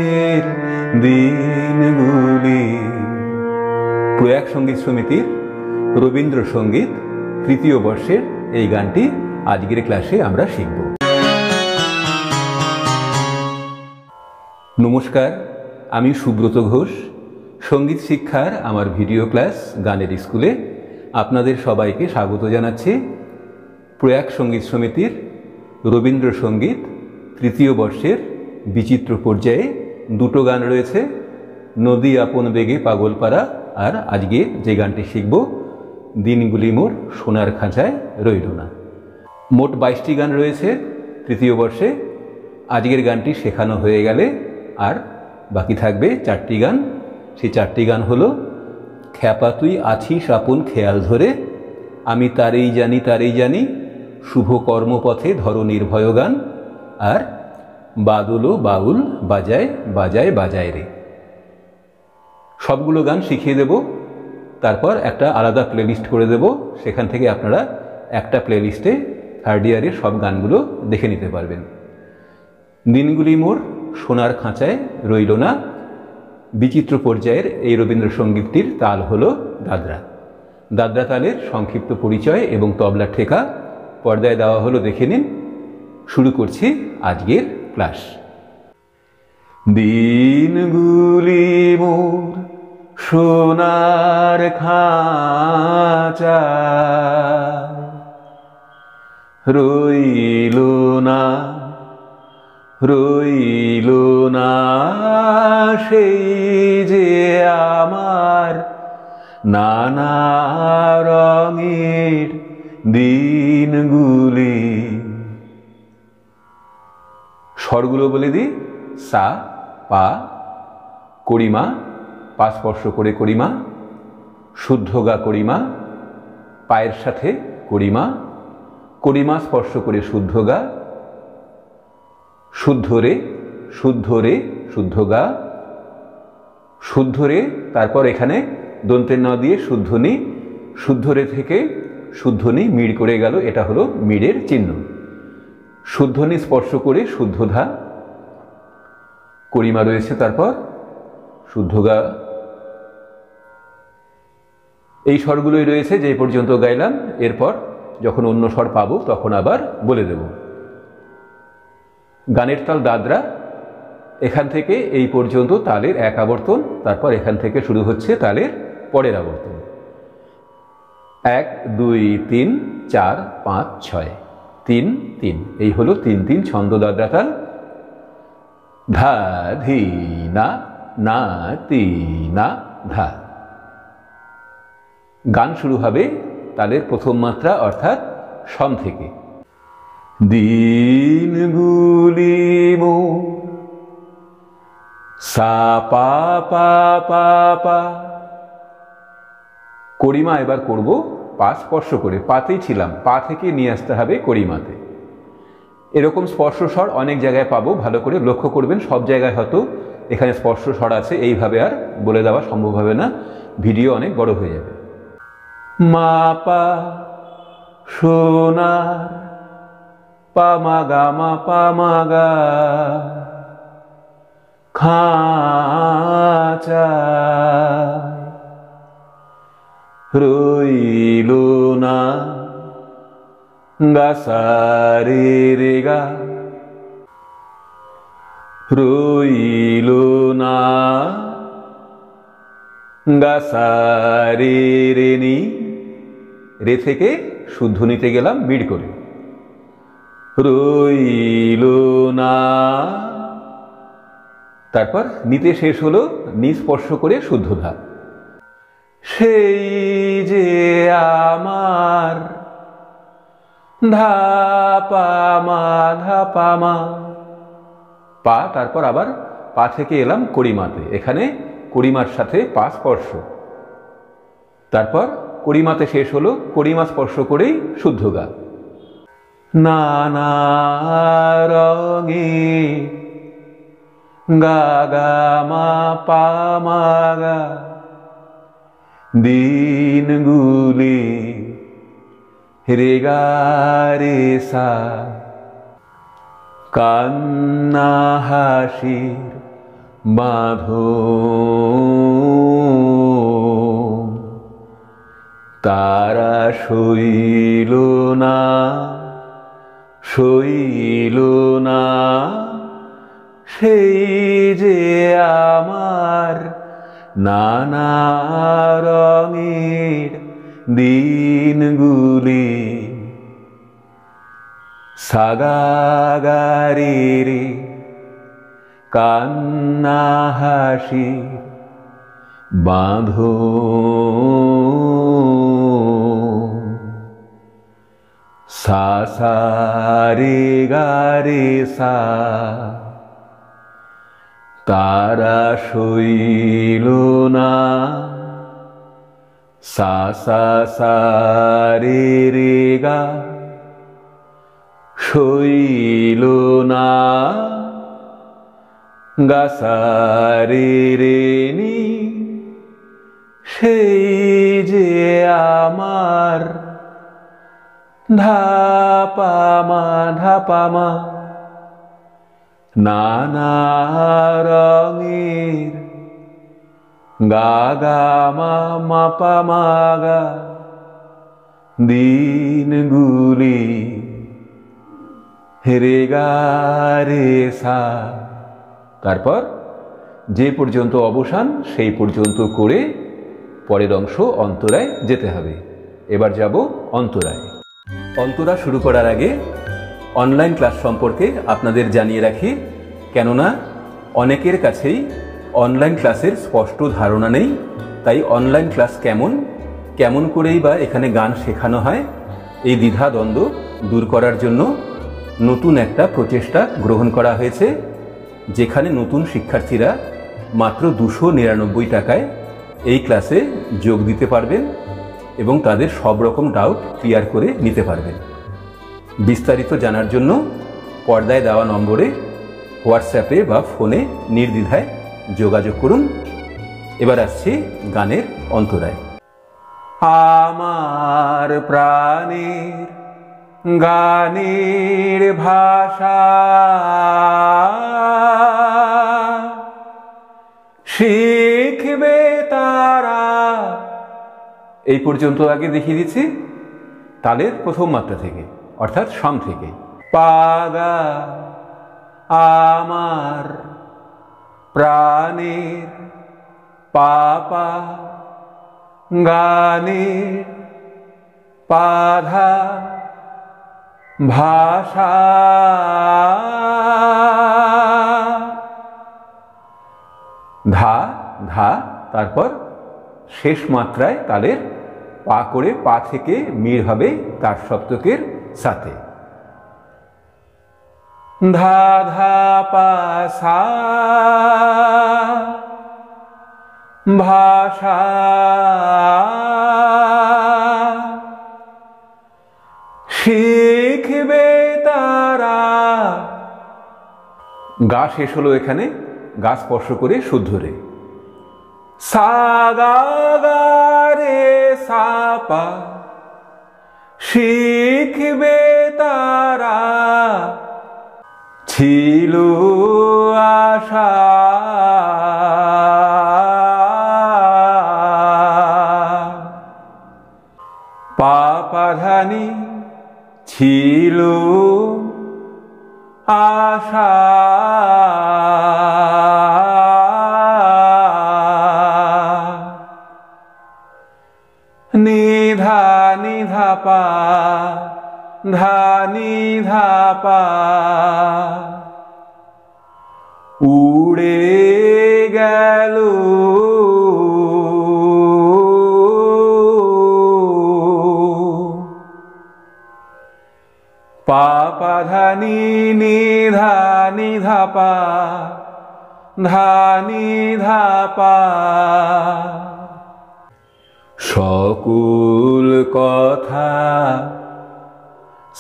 রঙের দিনগুলি। প্রয়াগ সঙ্গীত সমিতির রবীন্দ্রসঙ্গীত তৃতীয় বর্ষের এই গানটি আজকের ক্লাসে আমরা শিখব। নমস্কার, আমি সুব্রত ঘোষ। সঙ্গীত শিক্ষার আমার ভিডিও ক্লাস গানের স্কুলে আপনাদের সবাইকে স্বাগত জানাচ্ছি। প্রয়াগ সঙ্গীত সমিতির রবীন্দ্রসঙ্গীত তৃতীয় বর্ষের বিচিত্র পর্যায়ে দুটো গান রয়েছে, নদী আপন বেগে পাগলপাড়া, আর আজকে যে গানটি শিখব দিনগুলি মোর সোনার খাঁচায় রইল না। মোট 22টি গান রয়েছে তৃতীয় বর্ষে। আজকের গানটি শেখানো হয়ে গেলে আর বাকি থাকবে 4টি গান। সেই 4টি গান হলো খ্যাপা তুই আছিস আপন খেয়াল ধরে, আমি তারেই জানি, শুভ কর্মপথে ধরনীর ভয়গান, আর বাদলো বাউল বাজায় বাজায় বাজায় রে। সবগুলো গান শিখিয়ে দেব, তারপর একটা আলাদা প্লেলিস্ট করে দেব। সেখান থেকে আপনারা একটা প্লেলিস্টে থার্ড ইয়ারের সব গানগুলো দেখে নিতে পারবেন। দিনগুলি মোর সোনার খাঁচায় রইল না বিচিত্র পর্যায়ের এই রবীন্দ্রসঙ্গীতটির তাল হলো দাদরা। দাদরা তালের সংক্ষিপ্ত পরিচয় এবং তবলা ঠেকা পর্দায় দেওয়া হলো, দেখে নিন। শুরু করছি আজকের ক্লাস। দিনগুলি মোর সোনার খাঁচায় রইল না সেই যে আমার নানা রঙের দিনগুলি। স্বরগুলো বলে দিই, সা পা করিমা, পা স্পর্শ করে করিমা, শুদ্ধ গা করিমা, পায়ের সাথে করিমা, করিমা স্পর্শ করে শুদ্ধ গা, শুদ্ধ রে শুদ্ধ গা, শুদ্ধ রে, তারপর এখানে দন্তের ন দিয়ে শুদ্ধনি, শুদ্ধ রে থেকে শুদ্ধনি মিড় করে গেল, এটা হলো মিড়ের চিহ্ন। শুদ্ধনি স্পর্শ করে শুদ্ধ ধা, করিমা রয়েছে, তারপর শুদ্ধ গা। এই স্বরগুলোই রয়েছে যে পর্যন্ত গাইলাম। এরপর যখন অন্য স্বর পাবো তখন আবার বলে দেব। গানের তাল দাদরা, এখান থেকে এই পর্যন্ত তালের এক আবর্তন, তারপর এখান থেকে শুরু হচ্ছে তালের পরের আবর্তন। 1 2 3 4 5 6 3 3, এই হলো 3-3 ছন্দ দাদরা তাল। ধা ধি না না তি না ধা। গান শুরু হবে তালের প্রথম মাত্রা অর্থাৎ সম থেকে। দিনগুলি মোর সা পা পা পা পা, করিমা এবার করব পা স্পর্শ করে, পাতেই ছিলাম, পা থেকে নিয়ে আসতে হবে করিমাতে। এরকম স্পর্শ স্বর অনেক জায়গায় পাবো, ভালো করে লক্ষ্য করবেন। সব জায়গায় হয়তো এখানে স্পর্শ স্বর আছে, এইভাবে আর বলে দেওয়া সম্ভব হবে না, ভিডিও অনেক বড় হয়ে যাবে। মা পা সোনার পা মা গা, মা পা মা গা, খাঁচায় রইল না গা সা রে রে গা, রইল না গা সা রে রে নি, রে থেকে শুদ্ধ নিতে গেলাম মিড় করে, রইল না, তারপর নিতে শেষ হলো নি স্পর্শ করে শুদ্ধ ধা। সেই যে আমার ধা পা মা, ধা পা মা, পা, তারপর আবার পা থেকে এলাম করিমাতে, এখানে করিমার সাথে পা স্পর্শ, তারপর করিমাতে শেষ হলো, করিমা স্পর্শ করেই শুদ্ধ গা। নানা রঙে গা গা মা পা মা গা, দিনগুলি রে গা রে সা, কান্না হাসির বাঁধো তারা সইল না সেই যে আমার নানা রঙের দিনগুলি সাগাগারের কান্না হাসি বাঁধো সা সা রে গা রে সা তারা সইল না সা সা সা রে রে গা সইল না গা সা রে রে নি সেই যে আমার ধাপামা ধাপামা নানা রঙের গা গা মা মা পা মা গা দিনগুলি রে গা রে সা। তারপর যে পর্যন্ত অবসান সেই পর্যন্ত করে পরের অংশ অন্তরায় যেতে হবে। এবার যাব অন্তরায়। অন্তরা শুরু করার আগে অনলাইন ক্লাস সম্পর্কে আপনাদের জানিয়ে রাখি, কেননা অনেকের কাছেই অনলাইন ক্লাসের স্পষ্ট ধারণা নেই। তাই অনলাইন ক্লাস কেমন করেই বা এখানে গান শেখানো হয়, এই দ্বিধা দ্বন্দ্ব দূর করার জন্য নতুন একটা প্রচেষ্টা গ্রহণ করা হয়েছে, যেখানে নতুন শিক্ষার্থীরা মাত্র 299 টাকায় এই ক্লাসে যোগ দিতে পারবেন এবং তাদের সব রকম ডাউট ক্লিয়ার করে নিতে পারবেন। বিস্তারিত জানার জন্য পর্দায় দেওয়া নম্বরে হোয়াটসঅ্যাপে বা ফোনে নির্দ্বিধায় যোগাযোগ করুন। এবার আসছি গানের অন্তরায়। আমার প্রাণের গানের ভাষা শিখবে তারা। এই পর্যন্ত আগে দেখিয়ে দিচ্ছি তালের প্রথম মাত্রা থেকে, অর্থাৎ সম থেকে। পাগা আমার প্রাণের পাপা গানের পাধা ভাষা ধা ধা। তারপর শেষ মাত্রায় তালের পা করে পা থেকে মিল হবে তার সপ্তকের সাথে। ধা ধা পা সা ভাষা শিখবে তারা। গা শেষ হলো এখানে, গা স্পর্শ করে শুদ্ধ রে। সা গা গা রে সা পা শিখবে তারা, ছিল আশা পাপাধানি ছিল আশা নিধা নিধা পা ধা নিধা পা উড়ে গেল পাপা ধানি নিধা নিধা পা ধা নিধা পা। সকল কথা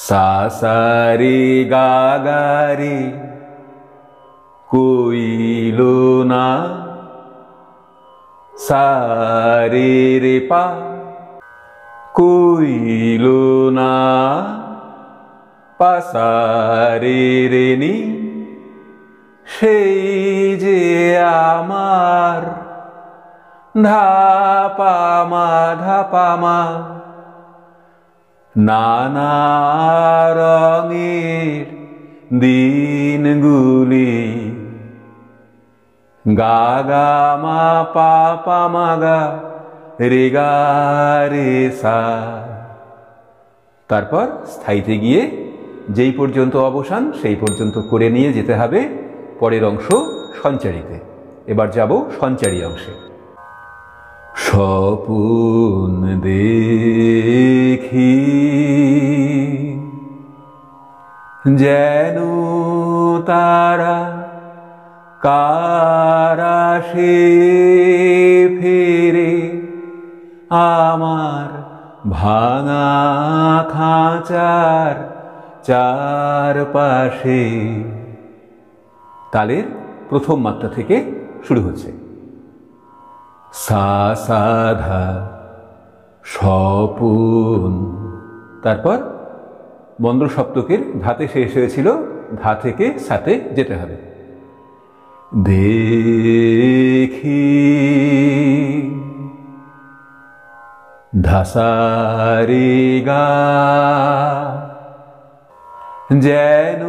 সা সা রে গা গা রে কইল না, সা রে রে পা কইল না, পা সা রে রে নি সেই যে আমার ধাপামা ধাপামা নানা রঙের দিনগুলি গা গা মা পা পা মা গা রে গা রে সা। তারপর স্থায়ীতে গিয়ে যেই পর্যন্ত অবসান সেই পর্যন্ত করে নিয়ে যেতে হবে পরের অংশ সঞ্চারিতে। এবার যাব সঞ্চারী অংশে। স্বপন দেখি যেন তারা কারাশে ফেরে আমার ভাঙা খাঁচার চারপাশে। তালের প্রথম মাত্রা থেকে শুরু হচ্ছে। সা সা ধা স্বপন, তারপর মন্দ্র সপ্তকের ধাতে শেষ হয়েছিল, ধা থেকে সাতে যেতে হবে। দেখি ধাসারে গা যেন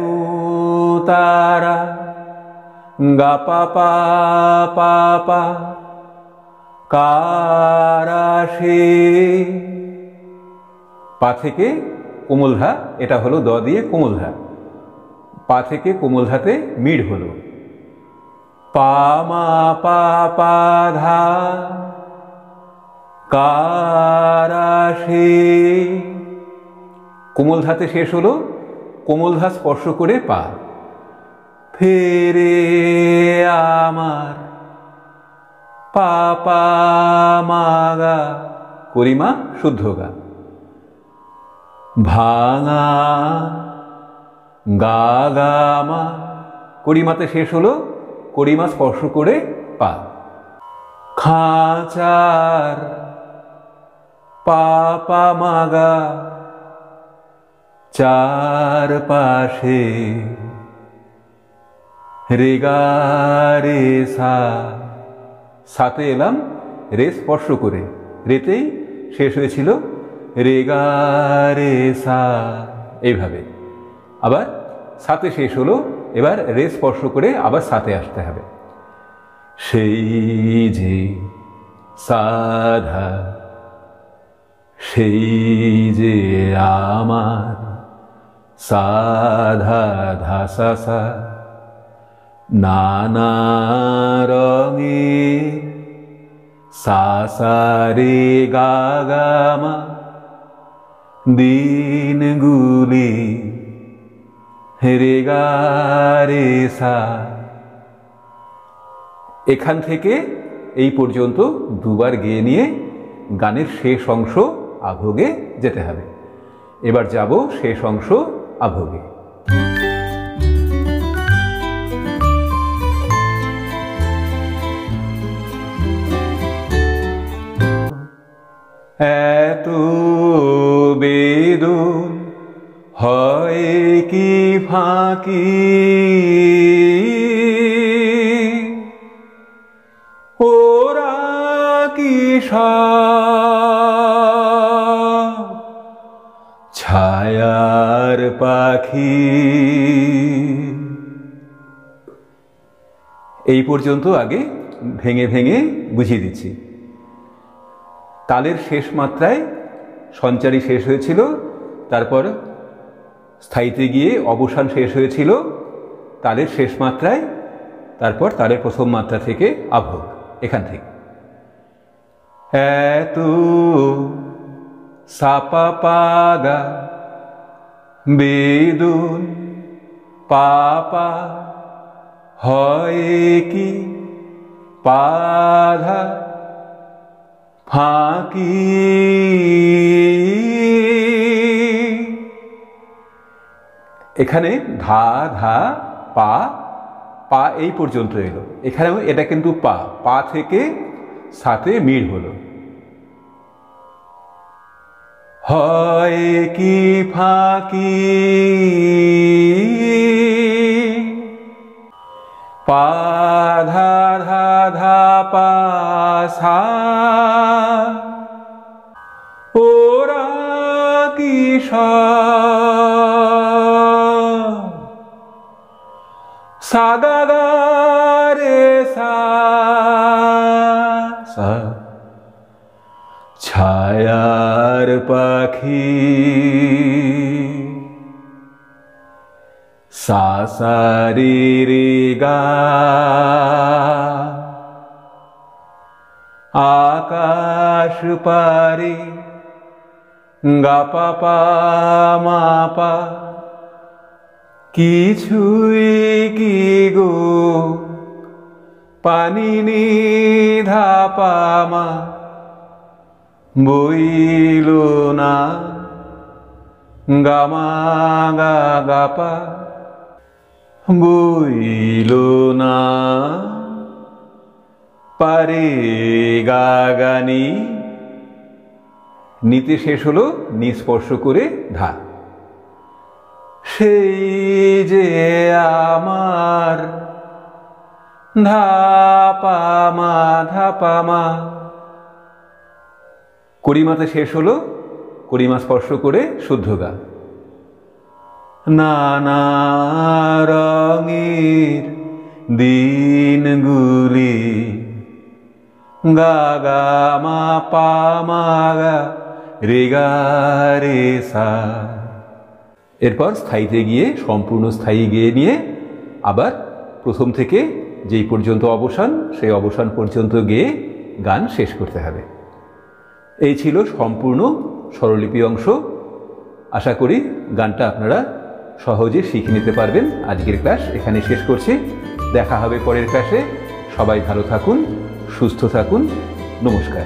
তারা গা পা পা পা পা কারাশে। পা থেকে কোমল ধা, এটা হলো দ দিয়ে কোমল ধা। পা থেকে কোমল ধাতে মিড় হলো পা মা পা পা ধা কারাশে। কোমল ধাতে শেষ হলো, কোমল ধা স্পর্শ করে পা। ফেরে আমার পা পা মা গা করিমা শুদ্ধ গা। ভাঙা গা গা মা করিমাতে শেষ হলো, করিমা স্পর্শ করে পা। খাঁচার পা পা মা গা চার পাশে রে গা রে সা। সাতে এলাম রে স্পর্শ করে, রেতেই শেষ হয়েছিল রে গা রে সা। এইভাবে আবার সাতে শেষ হলো, এবার রে স্পর্শ করে আবার সাতে আসতে হবে। সেই যে সাধা সেই যে আমার সাধা ধা সা সা নানা রঙের সা সা রে গা গা মা দিনগুলি রে গা রে সা। এখান থেকে এই পর্যন্ত দুবার গেয়ে নিয়ে গানের শেষ অংশ আভোগে যেতে হবে। এবার যাব শেষ অংশ আভোগে। এত বেদন হয় কি ফাঁকি ওরা কি ছায়ার পাখি। এই পর্যন্ত আগে ভেঙে ভেঙে বুঝিয়ে দিচ্ছি। তালের শেষ মাত্রায় সঞ্চারী শেষ হয়েছিল, তারপর স্থায়ীতে গিয়ে অবসান শেষ হয়েছিল তালের শেষ মাত্রায়, তারপর তালের প্রথম মাত্রা থেকে আভোগ। এখান থেকে এত সাপা পাগা বেদন পাপা হয় কি পাধা ফাঁকি। এখানে ধা ধা পা পা এই পর্যন্ত এলো, এখানেও এটা কিন্তু পা, পা থেকে সাথে মিল হলো। হয় কি ফাঁকি পা ধা ধা ধা পা সা ওরা কিশোর সা গা গা রে সা সা ছায়ার পাখি সা সা রে রে গা আকাশ পারে গা পা পা মা পা কিছুই কি গো পানি নি ধা পা মা বইল না গা মা গা গা পা বইল না পারে গা গানি নিতে শেষ হলো নিস্পর্শ করে ধা। সেই যে আমার ধাপা মা ধাপা মা করিমাতে শেষ হলো করিমা স্পর্শ করে শুদ্ধ গা। নানা রঙের দিনগুলি গা গা মা পা মা গা রে গা রে সা। এরপর স্থায়ীতে গিয়ে সম্পূর্ণ স্থায়ী গেয়ে নিয়ে আবার প্রথম থেকে যেই পর্যন্ত অবসান সেই অবসান পর্যন্ত গেয়ে গান শেষ করতে হবে। এই ছিল সম্পূর্ণ স্বরলিপি অংশ। আশা করি গানটা আপনারা সহজে শিখে নিতে পারবেন। আজকের ক্লাস এখানে শেষ করছি। দেখা হবে পরের ক্লাসে। সবাই ভালো থাকুন, সুস্থ থাকুন। নমস্কার।